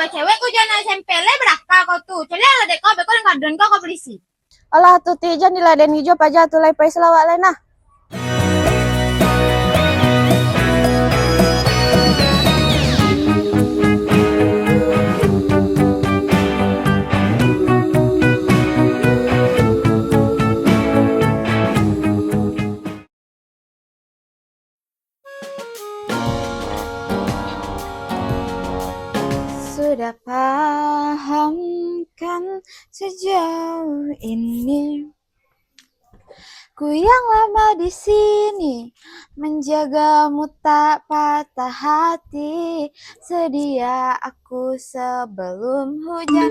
ba cewek ko dyan na SMP le beraka kau tuh. Celi ala dek kau bekau yang kadon kau polisi. Alah tuh tijan diladen hijau aja tuh lai pai selawat lain nah. Sudah paham kan sejauh ini ku yang lama di sini menjagamu tak patah hati, sedia aku sebelum hujan.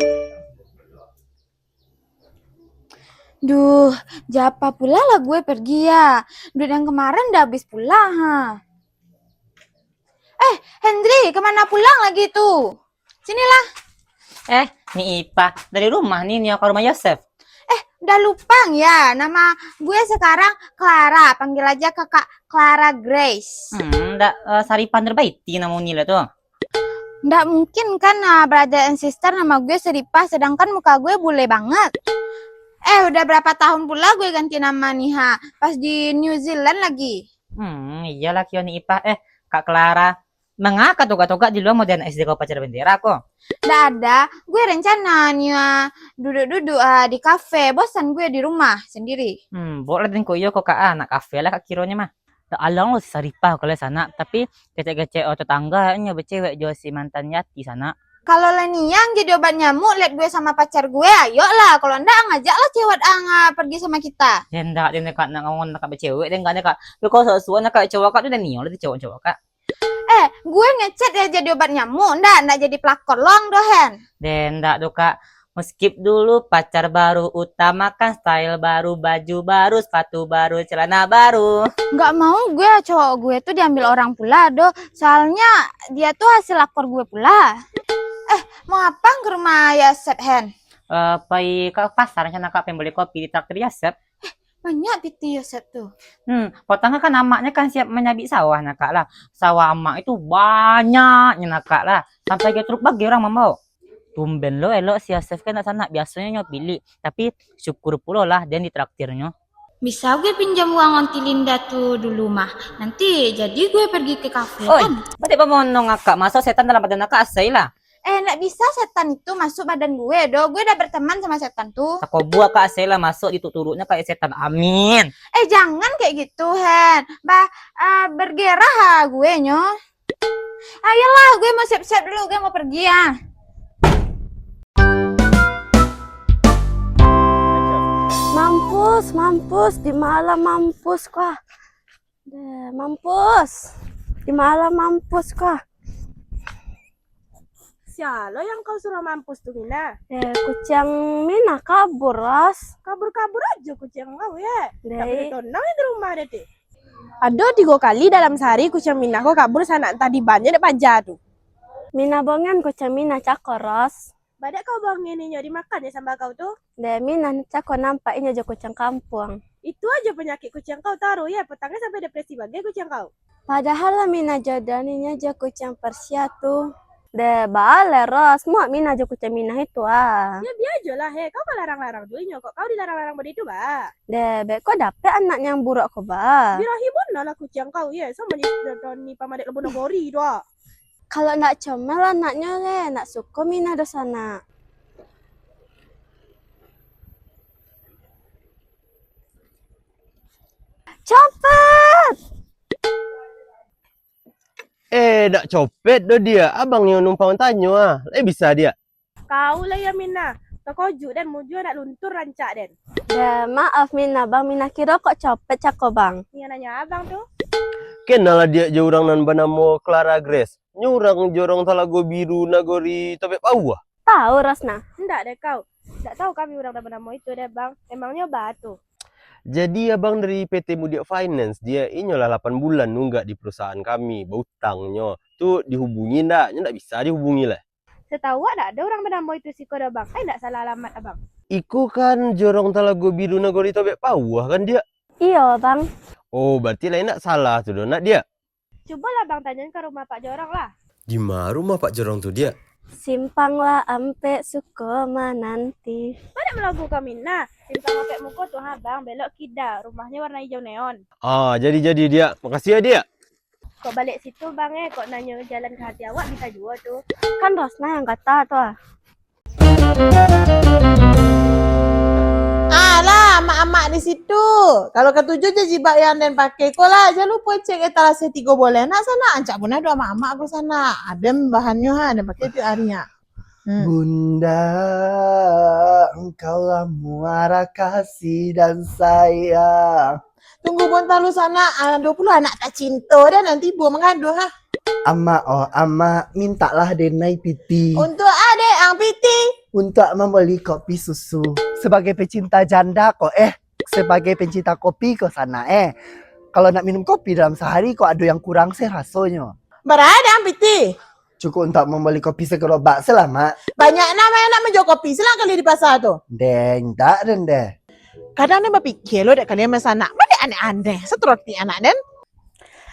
Duh, japa pula lah gue pergi ya. Duit yang kemarin udah habis pula ha. Hendri, kemana pulang lagi tuh? Sinilah. Nih Ipa, dari rumah nih aku rumah Yosef. Udah lupa ya, nama gue sekarang Clara, panggil aja kakak Clara Grace. Saripan terbaiti namun nila tuh. Nggak mungkin kan brother and sister nama gue Seripah, sedangkan muka gue bule banget. Udah berapa tahun pula gue ganti nama nih ha, pas di New Zealand lagi. Iyalah kyo nih Ipa. Kak Clara, mengapa toga-toga di luar modern SD kau pacar bendera kok? Nggak ada, gue rencana nih duduk-duduk di kafe, bosan gue di rumah sendiri. Boleh dan kok kok kak anak kafe lah kak kironya mah. Alang lo si Saripah kalau sana, tapi kecek-kecek tetangganya becewek jo si mantan Yati sana. Kalau Leniang jadi obat nyamuk, liat gue sama pacar gue, ayo lah. Kalau enggak, ngajak lah cewek pergi sama kita. Dan dah dia nak ngomong nak becewek dan enggak kak. Kau sesuatu nak cowok kak tu dan niyo lah cowok-cowok kak. Gue ngechat ya jadi obat nyamuk, enggak jadi pelakor loang dohen. Dan enggak tuh kak. Skip dulu pacar baru, utamakan style baru, baju baru, sepatu baru, celana baru. Nggak mau gue cowok gue tuh diambil orang pula do, soalnya dia tuh hasil lakor gue pula. Mau apa ke rumah Yasep Hen? Pai ke pasar sana kak pengen beli kopi di traktir Yasep. Banyak piti Yasep tuh. Potongnya kan amaknya kan siap menyabit sawah nak kak lah. Sawah amak itu banyaknya nak kak lah. Sampai ke truk bagi orang mau. Tumben lo elok si Yasef kan sana biasanya nyo pilih, tapi syukur pula lah dan ditraktirnya. Bisa gue pinjam uang onti Linda tuh dulu mah. Nanti jadi gue pergi ke kafe kan. Berarti pemonong kak masuk setan dalam badan kak asai lah. Nggak bisa setan itu masuk badan gue do, gue udah berteman sama setan tuh. Tako buah kak asai lah masuk dituturutnya kayak setan, amin. Jangan kayak gitu Hen, bergerah gue nyo. Ayolah gue mau siap-siap dulu, gue mau pergi ya. Mampus, di malam mampus kah? Mampus, di malam mampus kah? Sialo yang kau suruh mampus tuh Mina? Kucing Mina kabur, Ros. Kabur-kabur aja kucing kau ya. Tak boleh tonang di rumah deh teh. Aduh, 3 kali dalam sehari kucing Mina kau kabur sana entah di bannya dek paja tuh. Mina bongan kucing Mina cakor, Ros. Badak kau bang ini dimakan ya sama kau tuh? Mina cakor nampaknya aja kucing kampung. Itu aja penyakit kucing kau taruh ya, petangnya sampai depresi bagai kucing kau. Padahal Mina jodaninya aja kucing Persia tuh. Bale, Ros. Mau Mina aja kucing Mina itu Ya biasa lah kau kan larang-larang duitnya kok kau dilarang-larang begitu ba? Kok dapet anaknya yang buruk kok ba? Birahibun lah kucing kau ya, sama ni pamadek lebu nagori doa. Kalau nak comel anaknya nak suka Mina do sana. Copet! Dak copet do dia. Abang yang numpang tanya bisa dia. Kau lah ya Mina, terkojuk dan muju nak luntur rancak den. Maaf Mina, Bang Mina kira kok copet cako Bang. Yang nanya abang tuh. Kenal dia jurang nan banamo Clara Grace. Nyurang jorong talago biru nagori topet bawah. Tahu Rosna? Enggak deh kau. Enggak tahu kami orang bernama itu deh bang. Emangnya batu. Jadi abang dari PT Mudia Finance, dia inyolah 8 bulan nunggak di perusahaan kami, bautangnya. Tuh dihubungi ndak? Ndak bisa dihubungi lah. Setahu ada orang bernama itu si Koda bang. Enggak salah alamat abang. Iku kan jorong talago biru nagori topet bawah kan dia. Iya Bang. Oh berarti lain ndak salah tuh nak dia. Cobalah bang tanyain ke rumah Pak Jorong lah. Di mana rumah Pak Jorong tuh dia? Simpanglah ampe Sukoma nanti. Mana melagu kami nah. Simpang sampai muko tuh abang belok kida. Rumahnya warna hijau neon. Ah, jadi dia. Makasih ya dia. Kok balik situ bang kok nanya jalan ke hati awak bisa juga tuh. Kan Rosna yang kata tuh. Alah, mak-mak di situ. Kalau ketujuh je jibak yang dan pakai ko lah. Jangan lupa cek etalase 3 boleh nak sana. Ancak pun ada mak-mak aku sana. Adem bahannya ha, dan pakai tiap harinya. Bunda, engkaulah muara kasih dan sayang. Tunggu bontar lu sana. 20 anak tak cinta dan nanti buah mengadu ha. Ama, mintalah denai piti Untuk adik ang piti. untuk membeli kopi susu. Sebagai pecinta janda kok sebagai pencinta kopi kok sana kalau nak minum kopi dalam sehari kok ada yang kurang sih rasanya. Berada ang piti. Cukup untuk membeli kopi segerobak selama. Banyak nama yang nak menjual kopi. Selang kali di pasar tu. Deng, tak den deh. Kadang ni berfikir lo dek kalian masana. Mana aneh-aneh. Seteroti anak den.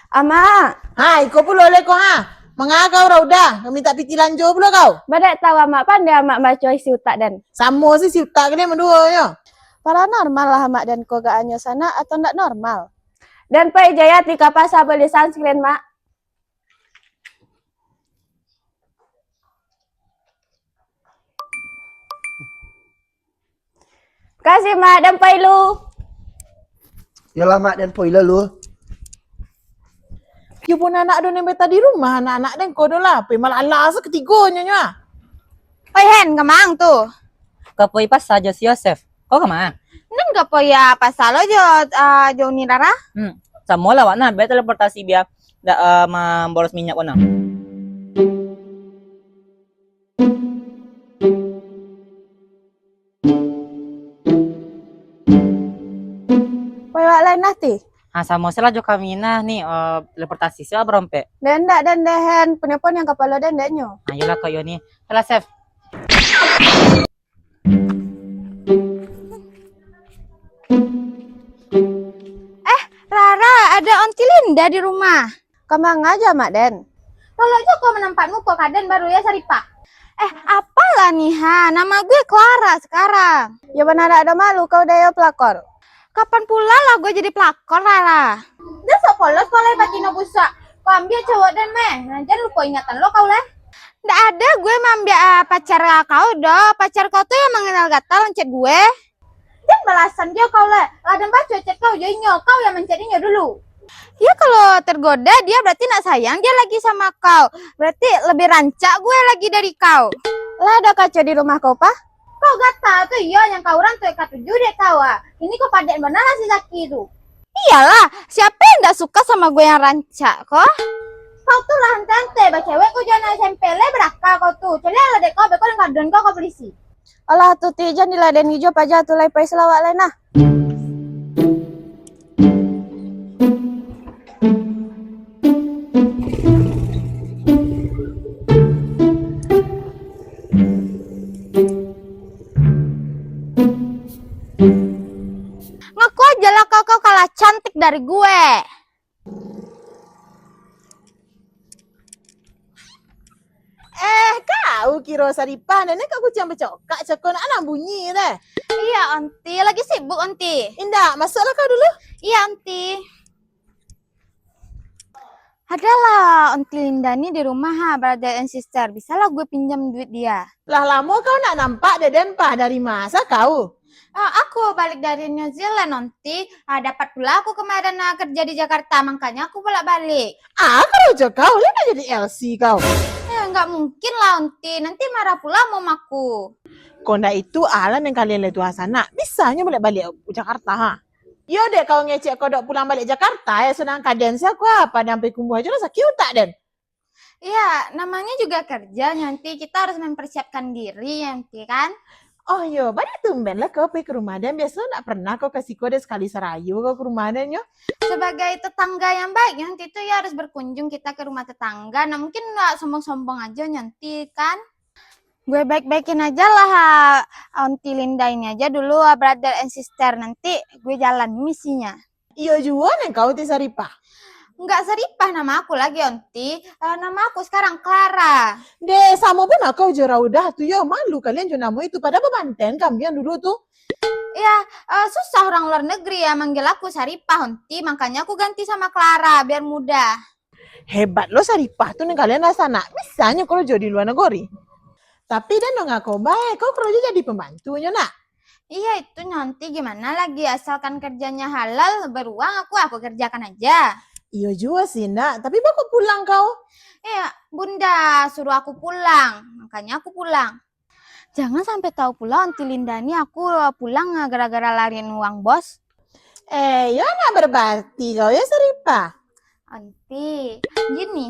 Ama, Ha, ikut pula oleh kau ha. Mengagau raudah. Kau minta piti lanjut pula kau. badak tahu amak pandai amak baca isi utak dan. Sama sih si utak kalian menduanya. Paranormal lah amak dan ko gaannya sana atau ndak normal. Dan Pak Jayati kapal beli sunscreen mak. Kasih mak dan Pak Ilu. Yalah mak dan poi lalu. Ya pun anak do nembeta di rumah anak-anak dan kau lah. Pergi malah alas ketiganya nya. Oi Hen, kemang tuh. Kapoi pas saja si Yosef. Kau kemana? Neng gak po ya pasal lo jo ni Rara. Sama lah wak nah, biar teleportasi biar memboros minyak kau nah. Poi wak lain nanti. Sama salah jo kami nah nih teleportasi siapa berompe. Dan ndak dan dehen penepon yang kepala dan ndaknyo. Ayolah kau Yoni. Salah Sef. Rara, ada onti Linda di rumah. Kemang aja mak Den. Kalau aja kau menempatmu kok kaden baru ya Saripah. Apalah nih ha, nama gue Clara sekarang. Ya benar ada malu kau daya pelakor. Kapan pula lah gue jadi pelakor Rara? Dia sok polos kalau batino busa. Kau ambil cowok dan meh. Nah, jangan lupa ingatan lo kau lah. Nggak ada gue ambil pacar kau doh. Pacar kau tuh yang mengenal gatal mencet gue. Jangan balasan dia kau lah. Ladang baca chat kau joinnya. Kau yang mencetinya dulu. Ya kalau tergoda dia berarti nak sayang dia lagi sama kau. Berarti lebih rancak gue lagi dari kau. Lah ada kaca di rumah kau pak? Kau gata tuh iya yang kau orang tuh K7 deh kau Ini kau paden benar lah si Zaki itu. Iyalah, siapa yang gak suka sama gue yang rancak kok? Kau tuh lah hente cewek kau jangan SMP le berakal kau tuh. Celia lah dek kau beko dan kadon kau polisi. Alah tuh tijan diladen hijau aja tuh lai pai selawat lain nah. Ngaku aja lah kau kalah cantik dari gue. Kau kira Saripah. Nenek kau kucing bercokak. Cakap nak anak bunyi deh. Iya onti, lagi sibuk onti. Indah, masuklah kau dulu. Iya onti. Adalah onti Linda nih di rumah brother and sister. Bisa lah gue pinjam duit dia. Lah lama kau nak nampak Deden pah dari masa kau? Aku balik dari New Zealand onti. Dapat pula aku kemarin kerja di Jakarta. Makanya aku bolak balik. Kalau je kau, lu nak jadi LC kau. Nggak mungkin lah onti. Nanti marah pula mamaku. Konda itu alam yang kalian lihat Hasana. Bisanya boleh balik Jakarta ha. Yo dek kau ngecek kau dok pulang balik Jakarta ya senang kaden saya aku apa sampai kumbuh aja lah sakit tak den. Iya, namanya juga kerja nanti kita harus mempersiapkan diri nanti kan. Oh yo, banyak tumben lah kau pergi ke rumah dan biasa nak pernah kau kasih kode sekali serayu kau ke rumah dan yo. Sebagai tetangga yang baik nanti itu ya harus berkunjung kita ke rumah tetangga. Nah mungkin nggak sombong-sombong aja nanti kan. Gue baik-baikin aja lah Aunty Linda ini aja dulu brother and sister. Nanti gue jalan misinya. Iya juga nih kau ti Saripah. Enggak Saripah nama aku lagi Aunty. Nama aku sekarang Clara. Deh sama pun kau jora udah tuh ya malu kalian jo namo itu pada pemanten kalian dulu tuh. Ya, susah orang luar negeri ya manggil aku Saripah, Honti. Makanya aku ganti sama Clara biar mudah. Hebat lo Saripah tuh nih kalian sana. Misalnya kalau jo di luar negeri. Tapi dan dong kau baik, kau kerja jadi pembantunya nak. Iya itu nanti gimana lagi asalkan kerjanya halal beruang aku kerjakan aja. Iya juga sih nak, tapi baku pulang kau. Iya bunda suruh aku pulang, makanya aku pulang. Jangan sampai tahu pula Aunty Linda ini aku pulang gara-gara lariin uang bos. Ya nak berbakti kau ya Saripah. Aunty, gini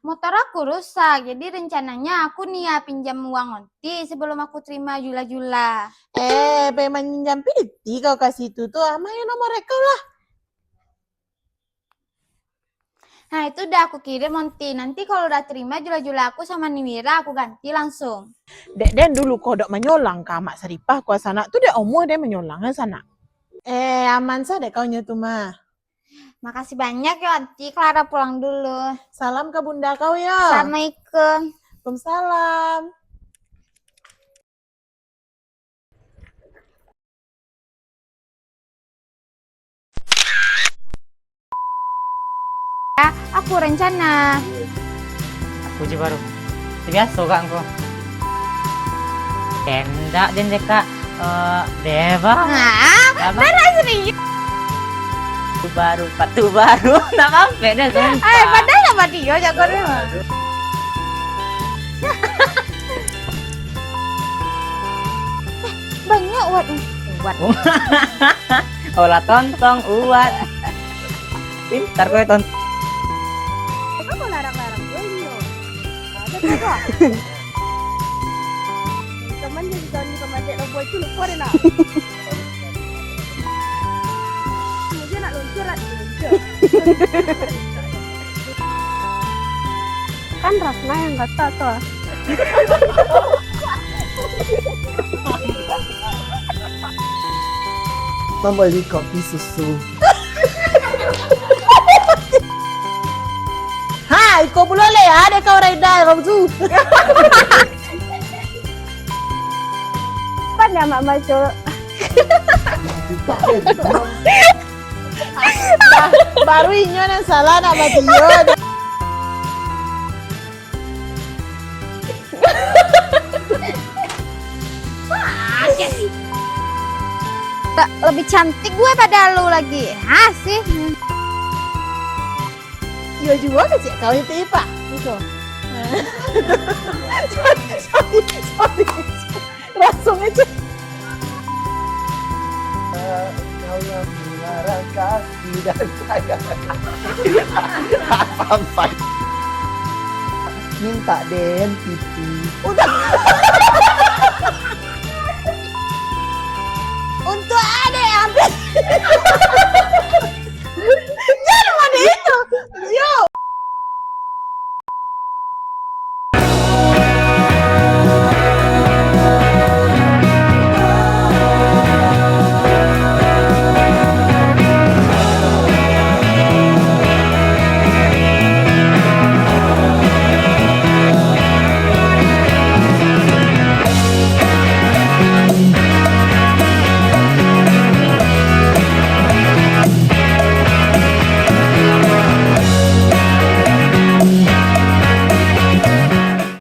motor aku rusak, jadi rencananya aku nih ya pinjam uang Aunty sebelum aku terima jula-jula. Pengen minjam piti kau kasih itu tuh, ya nomor kau lah. Nah itu udah aku kirim Aunty, nanti kalau udah terima jula-jula aku sama Niwira aku ganti langsung. Dek den dulu kau dok menyolang ke Mak Saripah kau sana, tuh dek omong dek menyolangnya sana. Aman sah dek kau tuh mah. Makasih banyak ya Aunty, Clara pulang dulu. Salam ke bunda kau ya. Assalamualaikum. Waalaikumsalam. Aku rencana. Aku juga baru. Biasa kak aku. Kendak dan Kak Deva. Benar serius. Patu baru. Nak mampe dah sumpah. Padahal sama dia jago deh. Banyak uat. Olah tontong uat. Pintar gue tonton. Kau kok larang-larang gue ini? Ada juga. Teman jadi tahun di pemantik lo buat itu lupa deh nak. Kemudian nak luncur lah luncur. Kan Rasna yang kata tuh. Membeli kopi susu. Hai, kau boleh ya, dek kau reda kau tu. Kan ya mak maco. Baru inyo yang salah nak dia. Lebih cantik gue pada lu lagi. Sih. Iya juga kecil kau itu Pak. Itu. Sorry. Langsung aja. Kau yang melarang kasih dan sayang. Sampai minta den pipi. Untuk ada yang ambil.